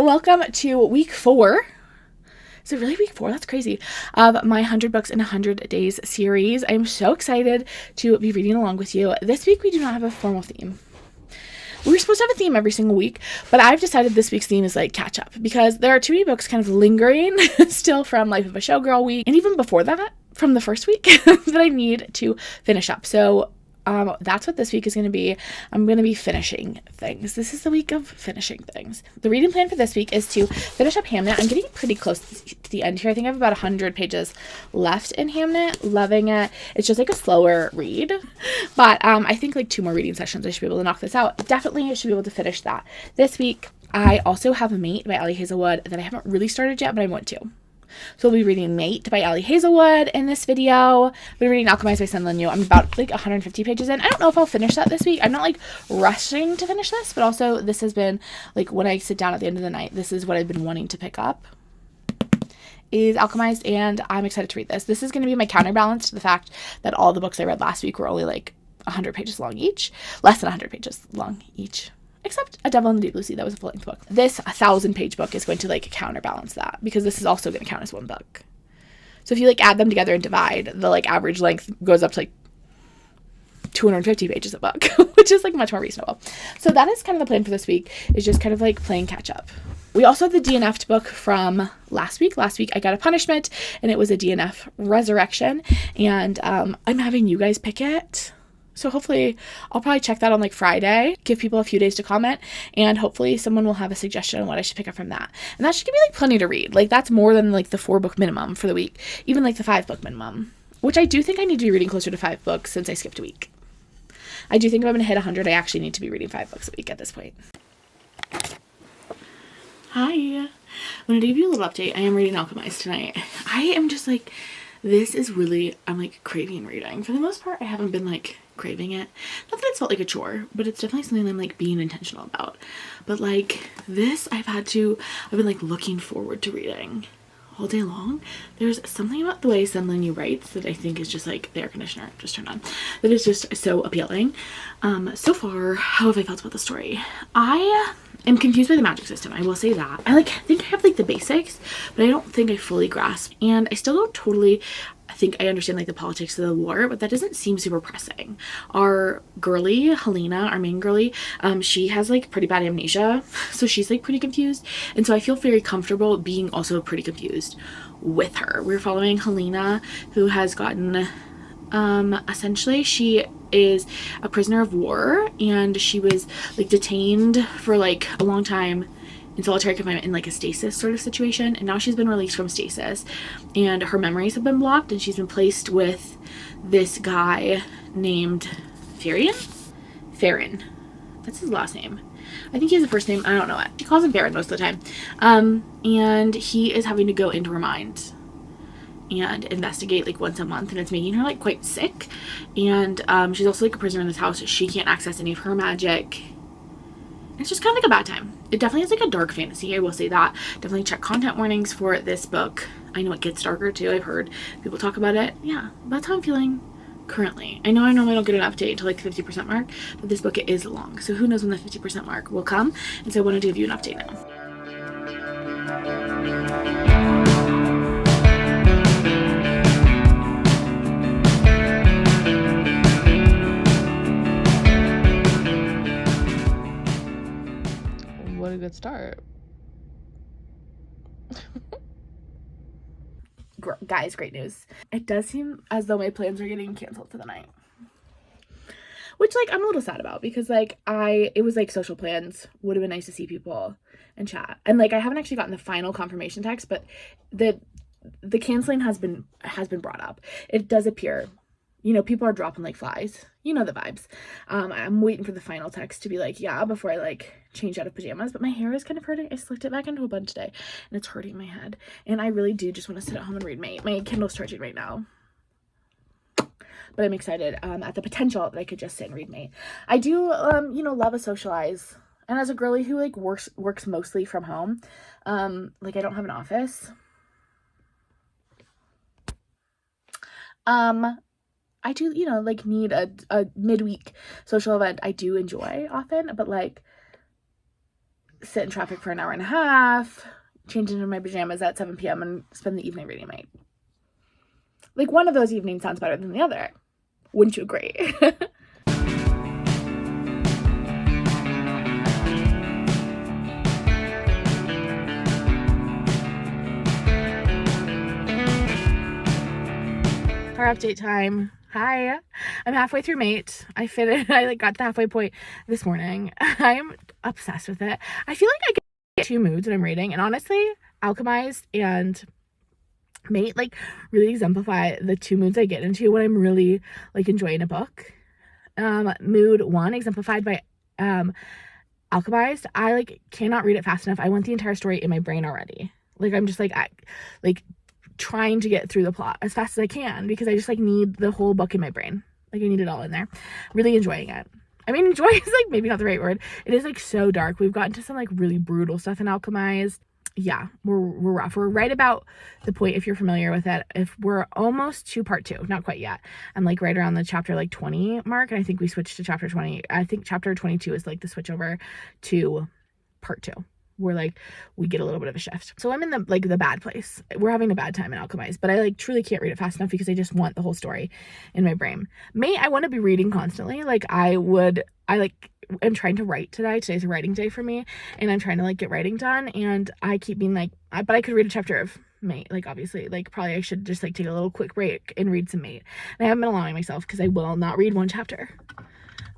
welcome to week 4. Is it really week 4? That's crazy. Of my 100 Books in 100 Days series. I'm so excited to be reading along with you. This week we do not have a formal theme. We were supposed to have a theme every single week, but I've decided this week's theme is like catch up because there are too many books kind of lingering still from Life of a Showgirl week, and even before that, from the first week, that I need to finish up. So that's what this week is going to be. I'm going to be finishing things. This is the week of finishing things. The reading plan for this week is to finish up Hamnet. I'm getting pretty close to the end here. I think I have about 100 pages left in Hamnet. Loving it. It's just like a slower read. But I think like 2 more reading sessions I should be able to knock this out. Definitely should be able to finish that this week. I also have Mate by Ali Hazelwood that I haven't really started yet, but I want to. So we'll be reading Mate by Ali Hazelwood in this video. We'll be reading Alchemized by Sen Lin Yu. I'm about like 150 pages in. I don't know if I'll finish that this week. I'm not like rushing to finish this, but also this has been like when I sit down at the end of the night, this is what I've been wanting to pick up is Alchemized, and I'm excited to read this. This is going to be my counterbalance to the fact that all the books I read last week were only like 100 pages long each. Less than 100 pages long each. Except A Devil in the Deep Blue Sea, that was a full-length book. This 1,000-page book is going to, like, counterbalance that, because this is also going to count as one book. So if you, like, add them together and divide, the, like, average length goes up to, like, 250 pages a book, which is, like, much more reasonable. So that is kind of the plan for this week, is just kind of, like, playing catch-up. We also have the DNF'd book from last week. Last week I got a punishment, and it was a DNF resurrection, and I'm having you guys pick it. So hopefully I'll probably check that on like Friday, give people a few days to comment, and hopefully someone will have a suggestion on what I should pick up from that. And that should give me like plenty to read. Like that's more than like the 4 book minimum for the week, even like the 5 book minimum, which I do think I need to be reading closer to 5 books since I skipped a week. I do think if I'm going to hit 100, I actually need to be reading 5 books a week at this point. Hi. I'm going to give you a little update. I am reading Alchemized tonight. I am just like, this is really, I'm like craving reading. For the most part, I haven't been like craving it. Not that it's felt like a chore, but it's definitely something I'm like being intentional about. But like this, I've been like looking forward to reading all day long. There's something about the way Sen Lin Yu writes that I think is just like the air conditioner just turned on. That is just so appealing. So far, how have I felt about the story? I am confused by the magic system. I will say that. I like think I have like the basics, but I don't think I fully grasp. And I still don't totally think I understand like the politics of the war, but that doesn't seem super pressing. Our girly, Helena, our main girly, she has like pretty bad amnesia, so she's like pretty confused, and so I feel very comfortable being also pretty confused with her. We're following Helena, who has gotten essentially she is a prisoner of war, and she was like detained for like a long time in solitary confinement in like a stasis sort of situation, and now she's been released from stasis and her memories have been blocked, and she's been placed with this guy named Farron. That's his last name. I think he has a first name. I don't know it. She calls him Farron most of the time. And he is having to go into her mind and investigate like once a month, and it's making her like quite sick. And she's also like a prisoner in this house. She can't access any of her magic. It's just kind of like a bad time. It definitely is like a dark fantasy, I will say that. Definitely check content warnings for this book. I know it gets darker too. I've heard people talk about it. Yeah, that's how I'm feeling currently. I know I normally don't get an update until like the 50% mark, but this book is long. So who knows when the 50% mark will come. And so I wanted to give you an update now. What a good start. Guys, great news. It does seem as though my plans are getting canceled for the night, which like I'm a little sad about, because like it was like social plans. Would have been nice to see people and chat, and like I haven't actually gotten the final confirmation text, but the canceling has been brought up. It does appear, you know, people are dropping like flies. You know the vibes. I'm waiting for the final text to be like, yeah, before I like change out of pajamas. But my hair is kind of hurting. I slicked it back into a bun today, and it's hurting my head. And I really do just want to sit at home and read Mate. My Kindle's charging right now. But I'm excited at the potential that I could just sit and read Mate. I do, you know, love a socialize. And as a girly who like works mostly from home, like I don't have an office. I do, you know, like need a midweek social event I do enjoy often, but like sit in traffic for an hour and a half, change into my pajamas at 7 p.m. and spend the evening reading Mate. Like, one of those evenings sounds better than the other. Wouldn't you agree? Our update time. Hi, I'm halfway through Mate. I got to the halfway point this morning. I'm obsessed with it. I feel like I get two moods when I'm reading, and honestly, Alchemized and Mate like really exemplify the two moods I get into when I'm really like enjoying a book. Mood one, exemplified by Alchemized. I like cannot read it fast enough. I want the entire story in my brain already. Like, I'm just like trying to get through the plot as fast as I can because I just like need the whole book in my brain. Like, I need it all in there. Really enjoying it. I mean, enjoy is like maybe not the right word. It is like so dark. We've gotten to some like really brutal stuff in Alchemized. Yeah, we're rough. We're right about the point, if you're familiar with it. If we're almost to part 2, not quite yet. I'm like right around the chapter like 20 mark, and I think we switched to chapter 20. I think chapter 22 is like the switch over to part 2. Where like we get a little bit of a shift. So I'm in the bad place. We're having a bad time in Alchemized, but I like truly can't read it fast enough because I just want the whole story in my brain. Mate, I want to be reading constantly. Like, I am trying to write today. Today's a writing day for me, and I'm trying to like get writing done, and I keep being like, but I could read a chapter of Mate. Like, obviously, like probably I should just like take a little quick break and read some Mate. And I haven't been allowing myself because I will not read one chapter.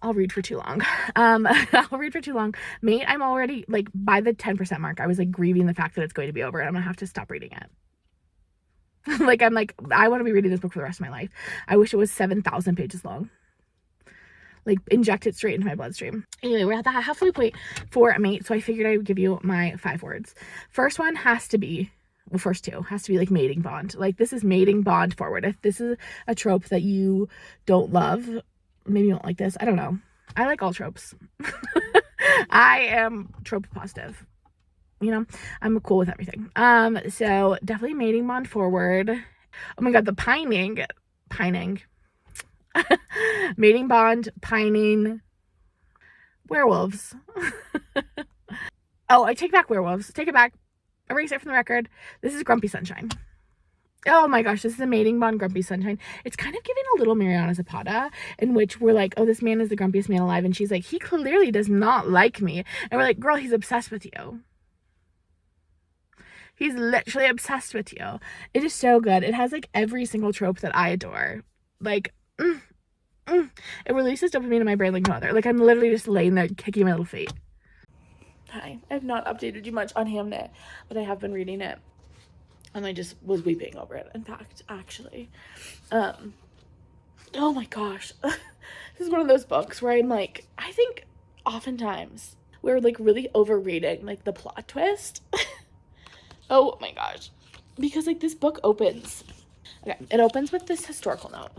I'll read for too long. I'll read for too long. Mate, I'm already like by the 10% mark. I was like grieving the fact that it's going to be over, and I'm gonna have to stop reading it. Like, I'm like, I want to be reading this book for the rest of my life. I wish it was 7,000 pages long. Like, inject it straight into my bloodstream. Anyway, we're at the halfway point for Mate, so I figured I would give you my 5 words. First one has to be, well, first 2 has to be like mating bond. Like, this is mating bond forward. If this is a trope that you don't love, maybe you won't like this. I don't know. I like all tropes. I am trope positive. You know, I'm cool with everything. So definitely mating bond forward. Oh my god, the pining. Mating bond, pining, werewolves. Oh, I take back werewolves. Take it back. Erase it from the record. This is Grumpy Sunshine. Oh my gosh, this is a mating bond, Grumpy Sunshine. It's kind of giving a little Mariana Zapata, in which we're like, oh, this man is the grumpiest man alive, and she's like, he clearly does not like me. And we're like, girl, he's obsessed with you. He's literally obsessed with you. It is so good. It has like every single trope that I adore. Like, it releases dopamine in my brain like no other. Like, I'm literally just laying there kicking my little feet. Hi, I've not updated you much on Hamnet, but I have been reading it. And I just was weeping over it, in fact, actually. Oh my gosh. This is one of those books where I'm like, I think oftentimes we're like really overreading like the plot twist. Oh my gosh. Because like this book opens. Okay, it opens with this historical note.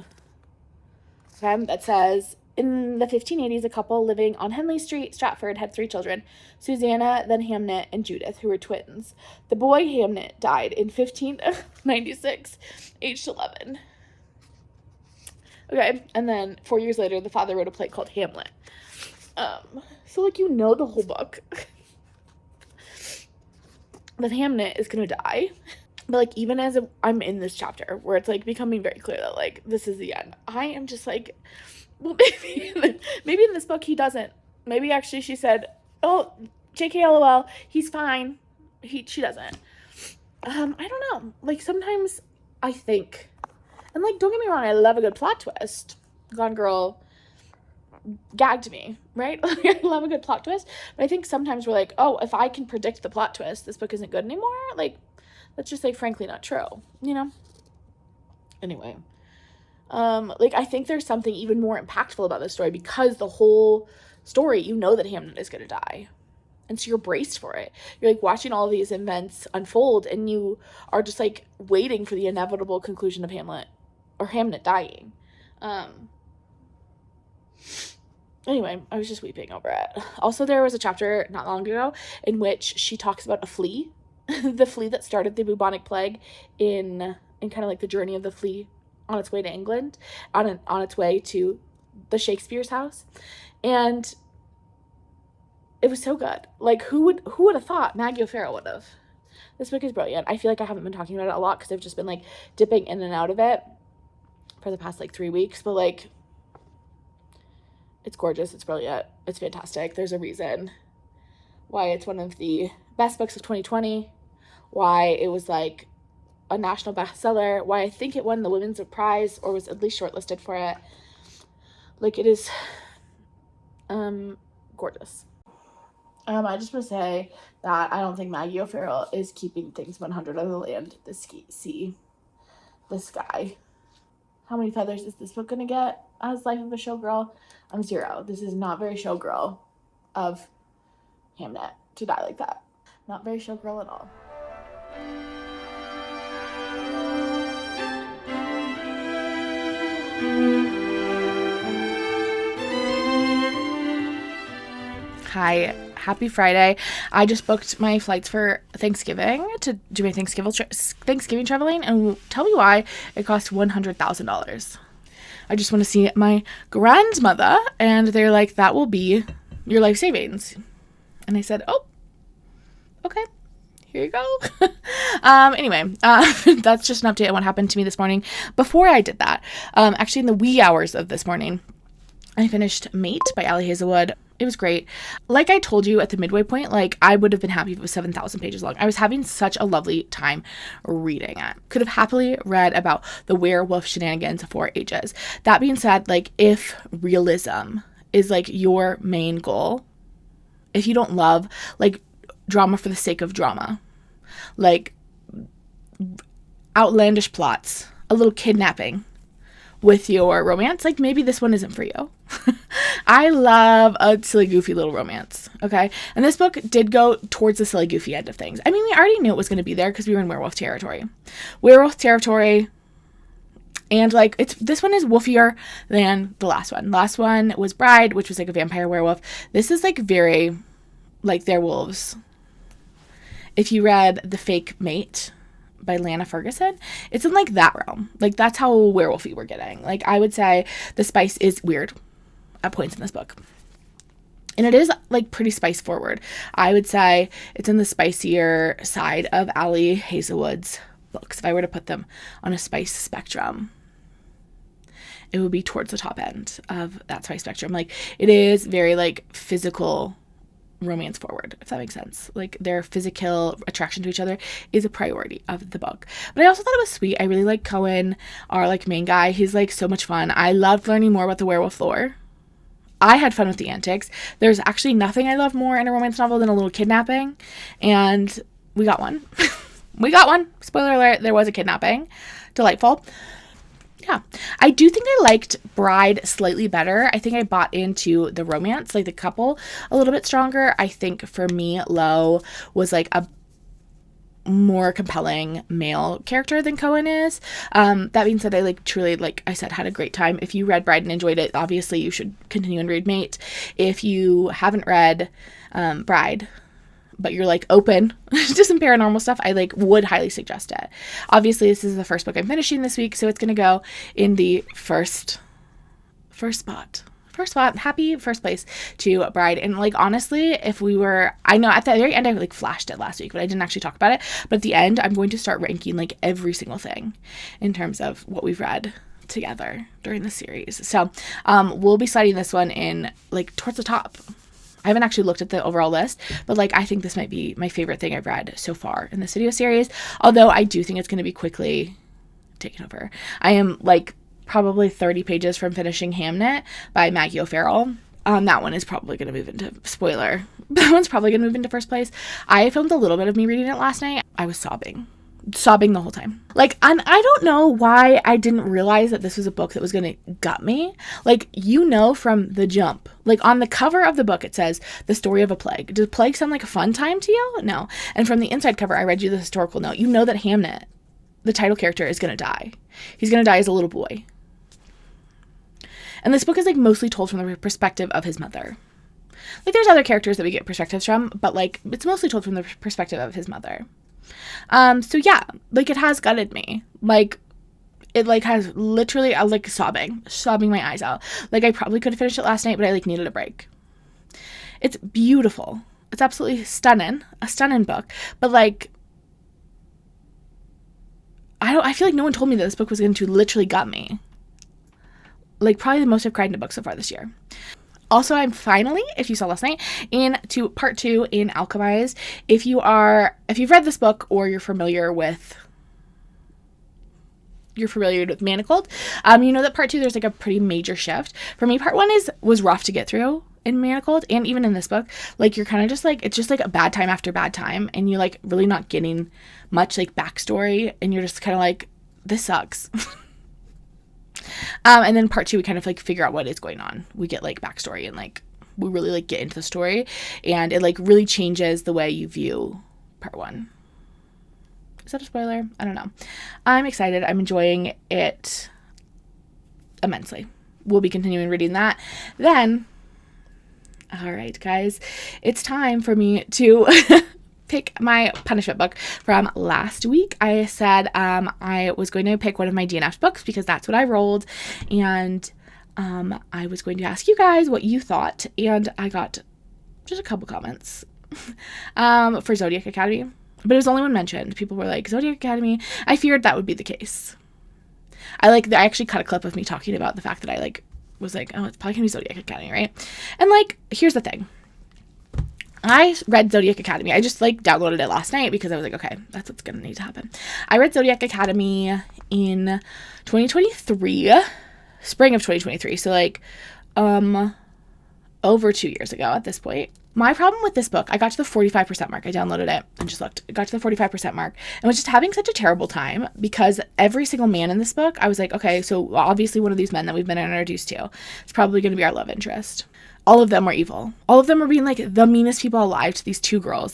Okay, that says, in the 1580s, a couple living on Henley Street, Stratford, had 3 children, Susanna, then Hamnet, and Judith, who were twins. The boy, Hamnet, died in 1596, aged 11. Okay, and then 4 years later, the father wrote a play called Hamlet. So, like, you know the whole book. That Hamnet is gonna die. But, like, even as I'm in this chapter, where it's, like, becoming very clear that, like, this is the end, I am just, like, well, maybe in this book he doesn't. Maybe actually she said, oh, JK LOL, he's fine. She doesn't. I don't know. Like, sometimes I think, and, like, don't get me wrong, I love a good plot twist. Gone Girl gagged me, right? Like, I love a good plot twist. But I think sometimes we're like, oh, if I can predict the plot twist, this book isn't good anymore. Like, that's just, like, frankly not true, you know? Anyway. Like, I think there's something even more impactful about this story because the whole story, you know that Hamnet is going to die. And so you're braced for it. You're, like, watching all these events unfold, and you are just, like, waiting for the inevitable conclusion of Hamnet dying. Anyway, I was just weeping over it. Also, there was a chapter not long ago in which she talks about a flea. The flea that started the bubonic plague in kind of like the journey of the flea on its way to England, on its way to the Shakespeare's house. And It was so good. Like, who would have thought Maggie O'Farrell would have? This book is brilliant. I feel like I haven't been talking about it a lot because I've just been like dipping in and out of it for the past like 3 weeks, but like, it's gorgeous. It's brilliant. It's fantastic. There's a reason why it's one of the best books of 2020, why it was like a national bestseller, why I think it won the Women's Prize or was at least shortlisted for it. Like, it is gorgeous. I just want to say that I don't think Maggie O'Farrell is keeping things 100 on the land, the sea, the sky. How many feathers is this book going to get as Life of a Showgirl? 0. This is not very showgirl of Hamnet to die like that. Not very showgirl at all. Hi, happy Friday. I just booked my flights for Thanksgiving to do my Thanksgiving traveling, and tell me why it cost $100,000. I just want to see my grandmother, and they're like, that will be your life savings. And I said, oh, okay, here you go. Anyway, that's just an update on what happened to me this morning. Before I did that, actually in the wee hours of this morning, I finished Mate by Ali Hazelwood. It was great. Like I told you at the midway point, like, I would have been happy if it was 7,000 pages long. I was having such a lovely time reading it. Could have happily read about the werewolf shenanigans for ages. That being said, like, if realism is like your main goal, if you don't love like drama for the sake of drama, like outlandish plots, a little kidnapping with your romance, like, maybe this one isn't for you. I love a silly, goofy little romance, okay? And this book did go towards the silly, goofy end of things. I mean, we already knew it was going to be there because we were in werewolf territory. And, like, this one is wolfier than the last one. Last one was Bride, which was, like, a vampire werewolf. This is, like, very, like, they're wolves. If you read The Fake Mate by Lana Ferguson, it's in, like, that realm. Like, that's how werewolfy we're getting. Like, I would say the spice is weird at points in this book. And it is, like, pretty spice forward. I would say it's in the spicier side of Ali Hazelwood's books. If I were to put them on a spice spectrum, it would be towards the top end of that spice spectrum. Like, it is very, like, physical romance forward, if that makes sense. Like, their physical attraction to each other is a priority of the book. But I also thought it was sweet. I really like Cohen, our, like, main guy. He's, like, so much fun. I loved learning more about the werewolf lore. I had fun with the antics. There's actually nothing I love more in a romance novel than a little kidnapping. And we got one. We got one. Spoiler alert, there was a kidnapping. Delightful. Yeah. I do think I liked Bride slightly better. I think I bought into the romance, like the couple, a little bit stronger. I think for me, Lo was like a more compelling male character than Cohen is. That being said, I like truly, like I said, had a great time. If you read Bride and enjoyed it, obviously you should continue and read Mate. If you haven't read Bride, but you're like open to some paranormal stuff, I like would highly suggest it. Obviously, this is the first book I'm finishing this week, so it's gonna go in the first spot. Happy first place to Bride. And like, honestly, if we were, I know at the very end I like flashed it last week, but I didn't actually talk about it. But at the end, I'm going to start ranking like every single thing in terms of what we've read together during the series. So we'll be sliding this one in like towards the top. I haven't actually looked at the overall list, but like, I think this might be my favorite thing I've read so far in this video series. Although I do think it's going to be quickly taken over. I am like probably 30 pages from finishing Hamnet by Maggie O'Farrell. That one is probably going to move into, spoiler, that one's probably going to move into first place. I filmed a little bit of me reading it last night. I was sobbing the whole time. Like, and I don't know why I didn't realize that this was a book that was going to gut me. Like, you know, from the jump, like on the cover of the book, it says the story of a plague. Does plague sound like a fun time to you? No. And from the inside cover, I read you the historical note. You know that Hamnet, the title character, is going to die. He's going to die as a little boy. And this book is like mostly told from the perspective of his mother. Like, there's other characters that we get perspectives from, but like, it's mostly told from the perspective of his mother. So yeah, like, it has gutted me. Like, it like has literally, I like sobbing my eyes out. Like, I probably could have finished it last night, but I like needed a break. It's beautiful. It's absolutely stunning. A stunning book. But like, I feel like no one told me that this book was going to literally gut me. Like, probably the most I've cried in a book so far this year. Also, I'm finally, if you saw last night, into part 2 in Alchemized. If you've read this book or you're familiar with Manacled, you know that part 2 there's like a pretty major shift. For me, part 1 was rough to get through in Manacled, and even in this book, like you're kind of just like, it's just like a bad time after bad time, and you're like really not getting much like backstory, and you're just kind of like, this sucks. And then part 2 we kind of like figure out what is going on. We get like backstory and like we really like get into the story, and it like really changes the way you view part 1. Is that a spoiler? I don't know. I'm excited. I'm enjoying it immensely. We'll be continuing reading that. Then, all right, guys, it's time for me to pick my punishment book from last week. I said I was going to pick one of my DNF books because that's what I rolled, and I was going to ask you guys what you thought, and I got just a couple comments for Zodiac Academy. But it was only one mentioned. People were like, Zodiac Academy. I feared that would be the case. I actually cut a clip of me talking about the fact that I was like, oh, it's probably gonna be Zodiac Academy, right? And like, here's the thing. I read Zodiac Academy. I just downloaded it last night because I was like, okay, that's what's gonna need to happen. I read Zodiac Academy in 2023, spring of 2023. So over 2 years ago at this point. My problem with this book, I got to the 45% mark. I downloaded it and just looked. I got to the 45% mark and was just having such a terrible time because every single man in this book, I was like, okay, so obviously one of these men that we've been introduced to is probably going to be our love interest. All of them were evil. All of them were being like the meanest people alive to these two girls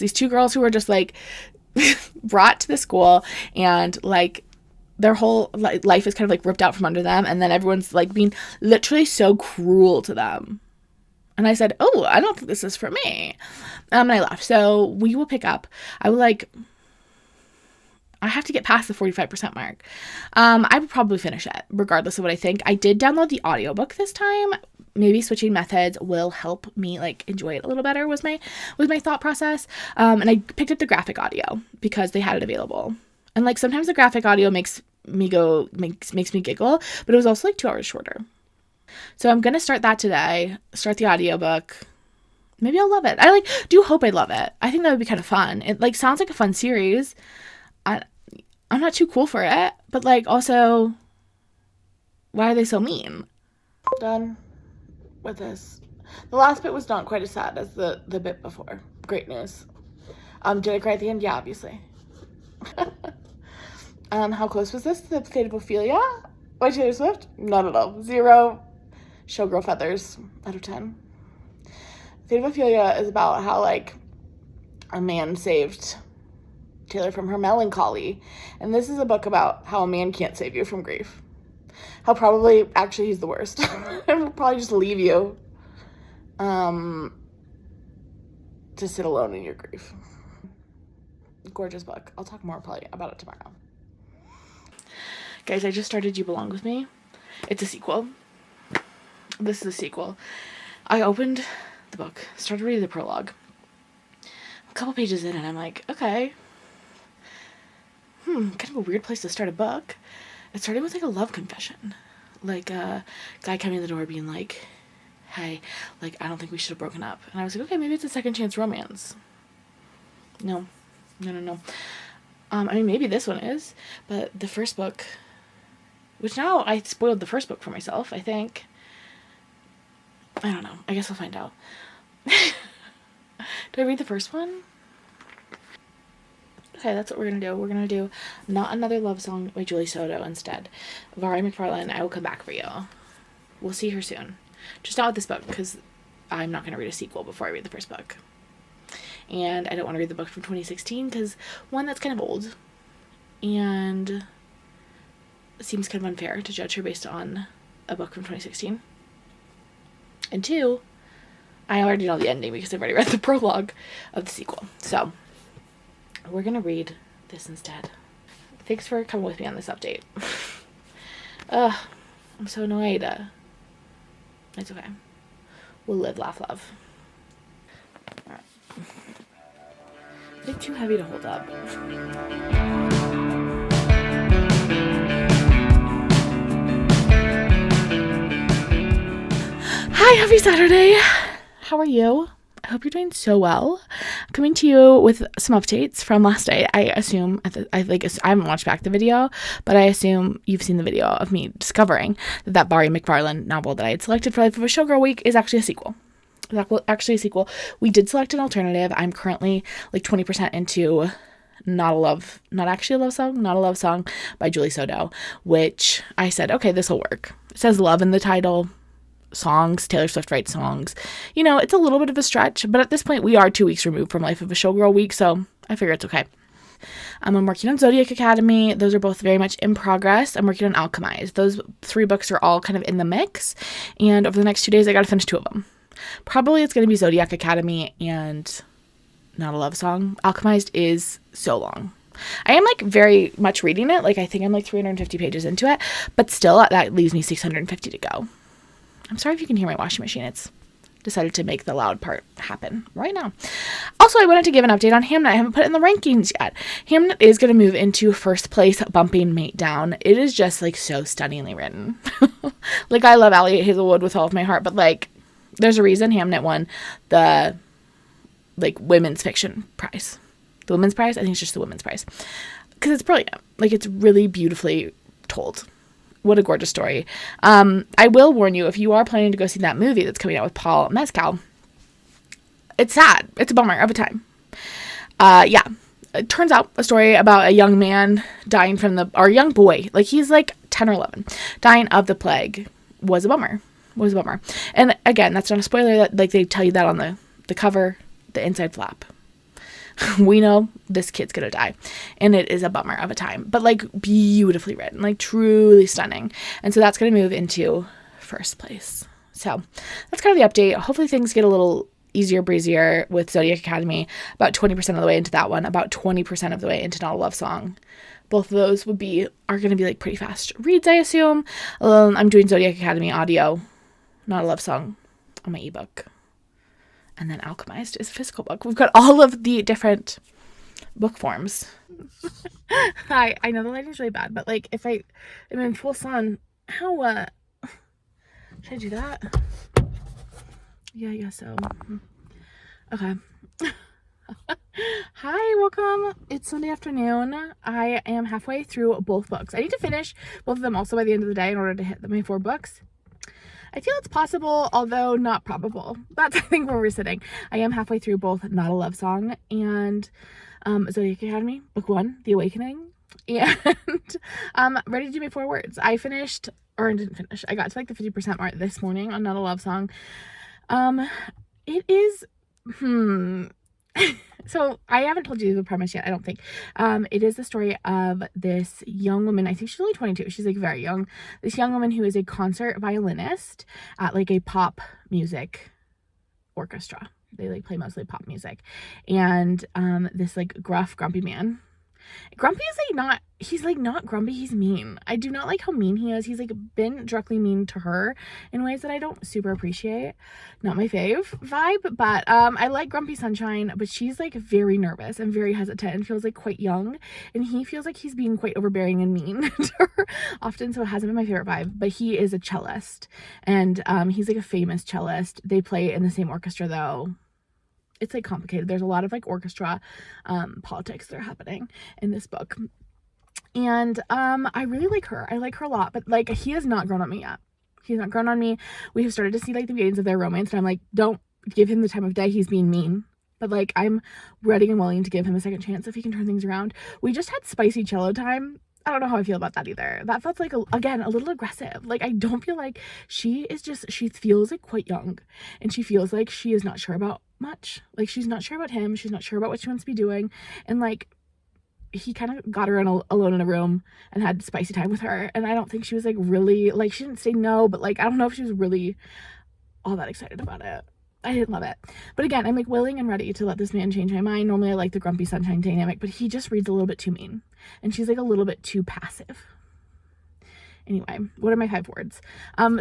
who were just like brought to the school and like their whole life is kind of like ripped out from under them. And then everyone's like being literally so cruel to them. And I said, oh, I don't think this is for me. And I left. So we will pick up. I have to get past the 45% mark. I would probably finish it, regardless of what I think. I did download the audiobook this time. Maybe switching methods will help me enjoy it a little better was my thought process. And I picked up the graphic audio because they had it available. And sometimes the graphic audio makes me giggle, but it was also 2 hours shorter. So I'm going to start that today, start the audiobook. Maybe I'll love it. I do hope I love it. I think that would be kind of fun. It sounds like a fun series. I'm not too cool for it, but also, why are they so mean? Done with this. The last bit was not quite as sad as the bit before. Great news. Did I cry at the end? Yeah, obviously. How close was this? The Fate of Ophelia by Taylor Swift? Not at all. 0 showgirl feathers out of 10. Fate of Ophelia is about how a man saved Taylor from her melancholy, and this is a book about how a man can't save you from grief. How probably actually he's the worst. And will probably just leave you to sit alone in your grief. Gorgeous book. I'll talk more probably about it tomorrow. Guys, I just started You Belong With Me. It's a sequel. This is a sequel. I opened the book, started reading the prologue. A couple pages in and I'm like, okay. Kind of a weird place to start a book. It started with a love confession. A guy coming in the door being like, hey, I don't think we should have broken up. And I was like, okay, maybe it's a second chance romance. No. Maybe this one is, but the first book, which now I spoiled the first book for myself, I think. I don't know. I guess I'll find out. Do I read the first one? Okay, that's what we're going to do. We're going to do Not Another Love Song by Julie Soto instead. Vari McFarlane, I will come back for you. We'll see her soon. Just not with this book, because I'm not going to read a sequel before I read the first book. And I don't want to read the book from 2016, because one, that's kind of old. And it seems kind of unfair to judge her based on a book from 2016. And 2, I already know the ending because I've already read the prologue of the sequel. So, we're going to read this instead. Thanks for coming with me on this update. I'm so annoyed. It's okay. We'll live, laugh, love. It's like too heavy to hold up. Hi, happy Saturday. How are you? I hope you're doing so well. I'm coming to you with some updates from last night. I assume, I haven't watched back the video, but I assume you've seen the video of me discovering that Barry McFarlane novel that I had selected for Life of a Showgirl Week is actually a sequel. We did select an alternative. I'm currently like 20% into Not a Love Song by Julie Soto, which I said, okay, this will work. It says love in the title. Songs, Taylor Swift writes songs. You know, it's a little bit of a stretch, but at this point we are 2 weeks removed from Life of a Showgirl Week, so I figure it's okay. I'm working on Zodiac Academy. Those are both very much in progress. I'm working on Alchemized. Those 3 books are all kind of in the mix, and over the next 2 days I gotta finish 2 of them. Probably it's gonna be Zodiac Academy and Not a Love Song. Alchemized is so long. I am like very much reading it. Like I think I'm like 350 pages into it, but still that leaves me 650 to go. I'm sorry if you can hear my washing machine. It's decided to make the loud part happen right now. Also, I wanted to give an update on Hamnet. I haven't put it in the rankings yet. Hamnet is going to move into first place, bumping Mate down. It is just like so stunningly written. Like I love Elliot Hazelwood with all of my heart, but like there's a reason Hamnet won the like women's fiction prize. The women's prize? I think it's just the women's prize. Because it's brilliant. Like it's really beautifully told. What a gorgeous story. I will warn you, if you are planning to go see that movie that's coming out with Paul Mescal, it's sad. It's a bummer of a time. Yeah. It turns out a story about a young man dying or a young boy, like he's like 10 or 11, dying of the plague was a bummer. And again, that's not a spoiler. That like they tell you that on the cover, the inside flap. We know this kid's gonna die, and it is a bummer of a time, but like beautifully written, like truly stunning. And so that's gonna move into first place. So that's kind of the update. Hopefully things get a little easier, breezier with Zodiac Academy. About 20% of the way into that one, about 20% of the way into Not a Love Song. Both of those are gonna be like pretty fast reads, I assume. I'm doing Zodiac Academy audio, Not a Love Song on my ebook. And then Alchemized is a physical book. We've got all of the different book forms. Hi, I know the lighting's really bad, but like if I am in full sun, how should I do that? Yeah, I guess so. Okay. Hi, welcome. It's Sunday afternoon. I am halfway through both books. I need to finish both of them also by the end of the day in order to hit my 4 books. I feel it's possible, although not probable. That's, I think, where we're sitting. I am halfway through both Not a Love Song and Zodiac Academy, Book 1, The Awakening, and ready to do my 4 words. I didn't finish. I got to like the 50% mark this morning on Not a Love Song. It is, so I haven't told you the premise yet, I don't think. It is the story of this young woman. I think she's only 22. She's like very young. This young woman who is a concert violinist at like a pop music orchestra. They like play mostly pop music. And this like gruff, grumpy man. Grumpy is like he's like not grumpy, he's mean. I do not like how mean he is. He's like been directly mean to her in ways that I don't super appreciate. Not my fave vibe, but I like Grumpy Sunshine, but she's like very nervous and very hesitant and feels like quite young, and he feels like he's being quite overbearing and mean to her often, so it hasn't been my favorite vibe. But he is a cellist, and he's like a famous cellist. They play in the same orchestra though. It's like complicated. There's a lot of like orchestra politics that are happening in this book. And I really like her. I like her a lot, but like he has not grown on me yet. He's not grown on me. We have started to see like the beginnings of their romance, and I'm like, don't give him the time of day. He's being mean. But like I'm ready and willing to give him a second chance if he can turn things around. We just had spicy cello time. I don't know how I feel about that either. That felt like, again, a little aggressive. Like, I don't feel like she feels like quite young, and she feels like she is not sure about much. Like, she's not sure about him. She's not sure about what she wants to be doing. And like, he kind of got her alone in a room and had spicy time with her. And I don't think she was like really, like, she didn't say no, but like, I don't know if she was really all that excited about it. I didn't love it. But again, I'm like willing and ready to let this man change my mind. Normally I like the Grumpy Sunshine dynamic, but he just reads a little bit too mean. And she's like a little bit too passive. Anyway, what are my 5 words?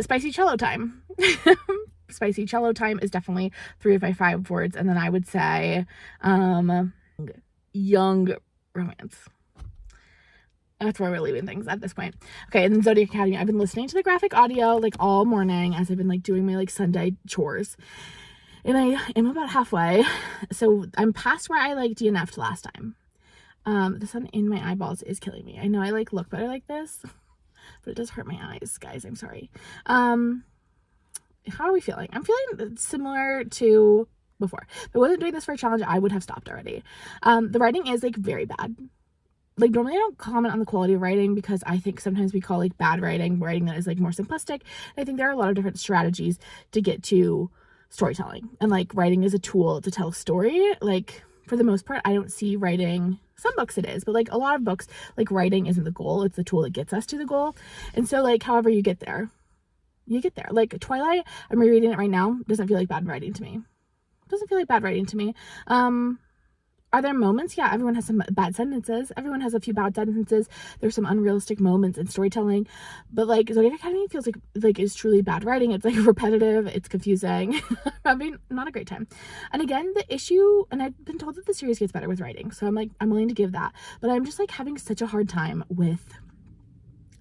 Spicy cello time. Spicy cello time is definitely 3 of my 5 words. And then I would say young romance. That's where we're leaving things at this point. Okay, and then Zodiac Academy. I've been listening to the graphic audio like all morning as I've been like doing my like Sunday chores. And I am about halfway. So I'm past where I like DNF'd last time. The sun in my eyeballs is killing me. I know I like look better like this, but it does hurt my eyes, guys. I'm sorry. How are we feeling? I'm feeling similar to before. If I wasn't doing this for a challenge, I would have stopped already. The writing is like very bad. Like normally I don't comment on the quality of writing because I think sometimes we call like bad writing that is like more simplistic. I think there are a lot of different strategies to get to storytelling, and like writing is a tool to tell a story. Like for the most part, I don't see writing, some books it is, but like a lot of books, like writing isn't the goal, it's the tool that gets us to the goal. And so like however you get there. Like Twilight, I'm rereading it right now, doesn't feel like bad writing to me. Are there moments? Yeah, everyone has some bad sentences. Everyone has a few bad sentences. There's some unrealistic moments in storytelling. But like Zodiac Academy feels like it's truly bad writing. It's like repetitive. It's confusing. I mean, not a great time. And again, the issue, and I've been told that the series gets better with writing. So I'm willing to give that. But I'm just like having such a hard time with,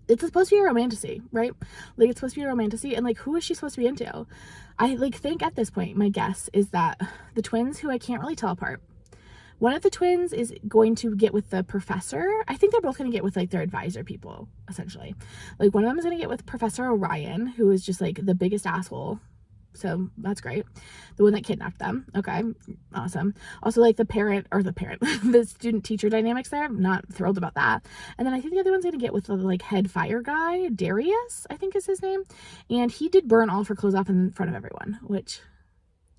it's supposed to be a romantasy, right? Like it's supposed to be a romantasy, and like who is she supposed to be into? I like think at this point, my guess is that the twins, who I can't really tell apart, one of the twins is going to get with the professor. I think they're both going to get with like their advisor people, essentially. Like one of them is going to get with Professor Orion, who is just like the biggest asshole. So that's great. The one that kidnapped them. Okay, awesome. Also like the student teacher dynamics there. I'm not thrilled about that. And then I think the other one's going to get with the like head fire guy, Darius, I think is his name. And he did burn all of her clothes off in front of everyone, which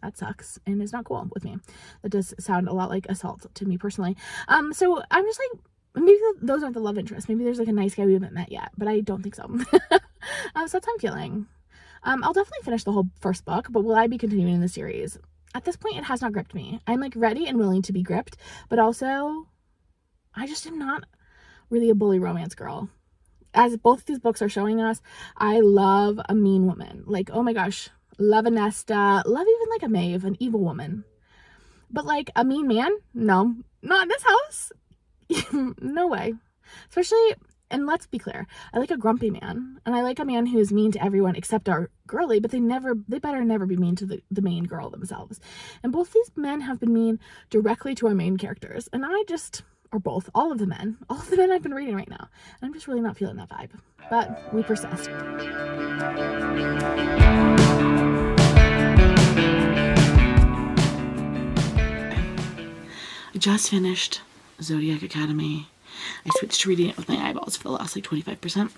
that sucks and is not cool with me. That does sound a lot like assault to me personally. So I'm just like, maybe those aren't the love interests. Maybe there's like a nice guy we haven't met yet, but I don't think so. So that's how I'm feeling. I'll definitely finish the whole first book, but will I be continuing in the series? At this point, it has not gripped me. I'm like ready and willing to be gripped, but also I just am not really a bully romance girl. As both of these books are showing us, I love a mean woman. Like, oh my gosh, love a Nesta, love even like a Maeve, an evil woman. But like a mean man? No, not in this house. No way. Especially, and let's be clear, I like a grumpy man, and I like a man who is mean to everyone except our girly, but they better never be mean to the main girl themselves. And both these men have been mean directly to our main characters, and all of the men I've been reading right now. And I'm just really not feeling that vibe, but we persist. I just finished Zodiac Academy. I switched to reading it with my eyeballs for the last like 25%.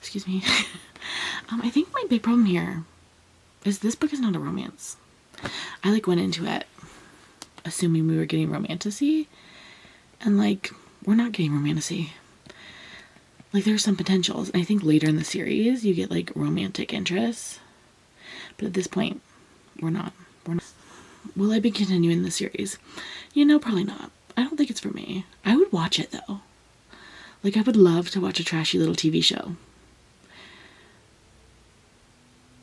Excuse me. I think my big problem here is this book is not a romance. I like went into it assuming we were getting romantasy, and like we're not getting romantasy. Like there's some potentials, and I think later in the series you get like romantic interests, but at this point we're not. Will I be continuing the series? Probably not. I don't think it's for me. I would watch it though. Like I would love to watch a trashy little TV show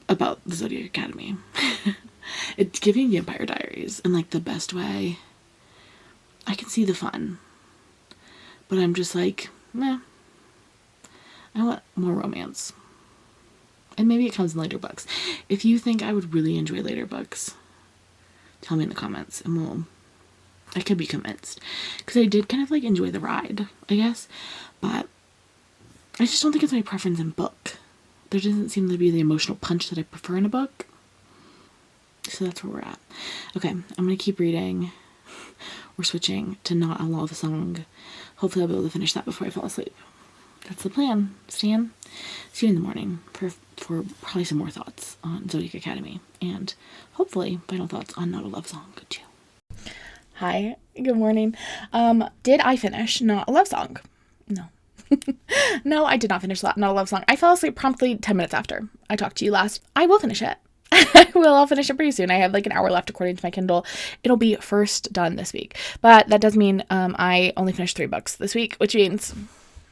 about the Zodiac Academy. It's giving Vampire Diaries in like the best way. I can see the fun, but I'm just like, meh. I want more romance. And maybe it comes in later books. If you think I would really enjoy later books, tell me in the comments and I could be convinced. Because I did kind of like enjoy the ride, I guess. But I just don't think it's my preference in book. There doesn't seem to be the emotional punch that I prefer in a book. So that's where we're at. Okay, I'm going to keep reading. We're switching to Not a Love Song. Hopefully I'll be able to finish that before I fall asleep. That's the plan, Stan. See you in the morning for probably some more thoughts on Zodiac Academy. And hopefully final thoughts on Not a Love Song too. Hi, good morning. Did I finish Not a Love Song? No. No, I did not finish Not a Love Song. I fell asleep promptly 10 minutes after I talked to you last. I will finish it. I'll finish it pretty soon. I have like an hour left according to my Kindle. It'll be first done this week. But that does mean I only finished 3 books this week, which means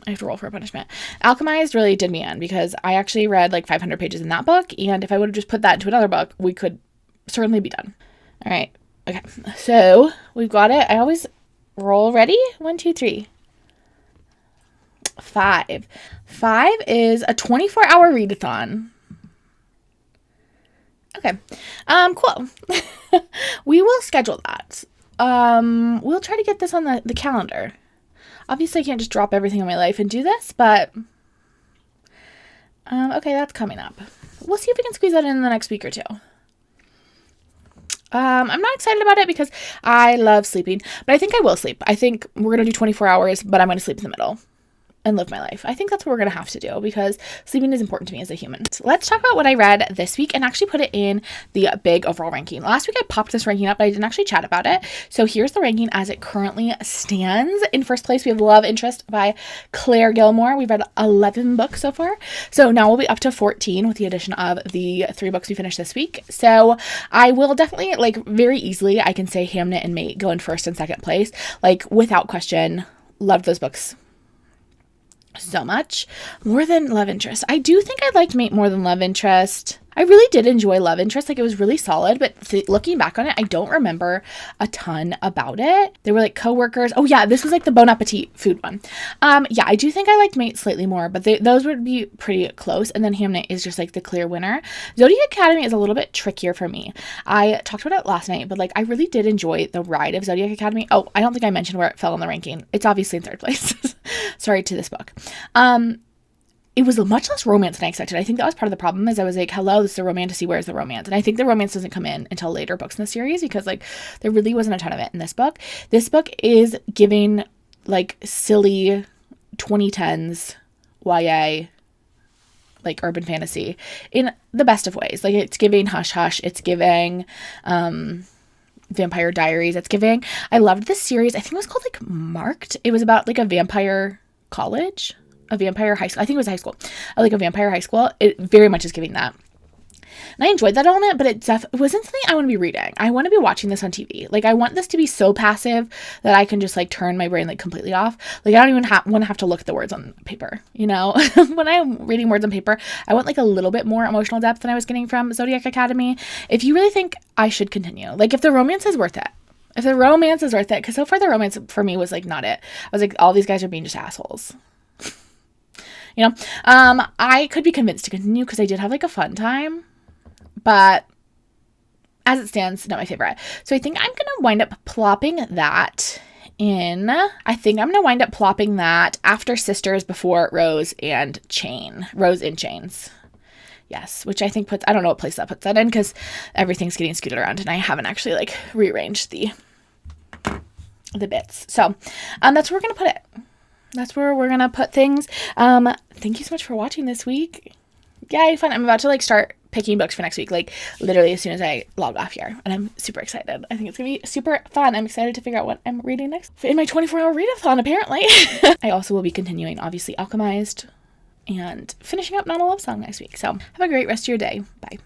I have to roll for a punishment. Alchemized really did me in because I actually read like 500 pages in that book. And if I would have just put that into another book, we could certainly be done. All right. Okay, so we've got it. I always roll. Ready? 1, 2, 3. 5. 5 is a 24-hour readathon. Okay. Cool. We will schedule that. We'll try to get this on the calendar. Obviously, I can't just drop everything in my life and do this, but okay, that's coming up. We'll see if we can squeeze that in the next week or two. I'm not excited about it because I love sleeping, but I think I will sleep. I think we're going to do 24 hours, but I'm going to sleep in the middle and live my life. I think that's what we're going to have to do because sleeping is important to me as a human. So let's talk about what I read this week and actually put it in the big overall ranking. Last week I popped this ranking up, but I didn't actually chat about it. So here's the ranking as it currently stands. In first place, we have Love Interest by Claire Gilmore. We've read 11 books so far. So now we'll be up to 14 with the addition of the 3 books we finished this week. So I will definitely, like, very easily, I can say Hamnet and Mate go in first and second place. Like, without question, loved those books so much. More than Love Interest. I do think I liked Mate more than Love Interest. I really did enjoy Love Interest. Like, it was really solid, but looking back on it, I don't remember a ton about it. They were like coworkers. Oh yeah, this was like the Bon Appetit food one. Yeah, I do think I liked Mate slightly more, but those would be pretty close. And then Hamnet is just like the clear winner. Zodiac Academy is a little bit trickier for me. I talked about it last night, but like I really did enjoy the ride of Zodiac Academy. Oh, I don't think I mentioned where it fell in the ranking. It's obviously in third place. Sorry to this book. It was much less romance than I expected. I think that was part of the problem is I was like, hello, this is a romantasy. Where's the romance? And I think the romance doesn't come in until later books in the series because like there really wasn't a ton of it in this book. This book is giving like silly 2010s YA, like urban fantasy in the best of ways. Like it's giving Hush Hush. It's giving, Vampire Diaries. It's giving, I loved this series. I think it was called like Marked. It was about like a vampire college. A vampire high school. I think it was high school. Like a vampire high school. It very much is giving that. And I enjoyed that element, but it wasn't something I want to be reading. I want to be watching this on TV. Like, I want this to be so passive that I can just, like, turn my brain, like, completely off. Like, I don't even want to have to look at the words on paper, you know? When I'm reading words on paper, I want, like, a little bit more emotional depth than I was getting from Zodiac Academy. If you really think I should continue, like, if the romance is worth it, because so far the romance for me was, like, not it. I was like, all these guys are being just assholes. You know, I could be convinced to continue because I did have like a fun time, but as it stands, not my favorite. So I think I'm going to wind up plopping that in. I think I'm going to wind up plopping that after Sisters, before Rose in Chains. Yes, which I think I don't know what place that puts that in because everything's getting scooted around and I haven't actually like rearranged the bits. So that's where we're going to put it. That's where we're going to put things. Thank you so much for watching this week. Yay, fun. I'm about to like start picking books for next week, like literally as soon as I log off here. And I'm super excited. I think it's going to be super fun. I'm excited to figure out what I'm reading next in my 24-hour readathon, apparently. I also will be continuing, obviously, Alchemized and finishing up Not a Love Song next week. So have a great rest of your day. Bye.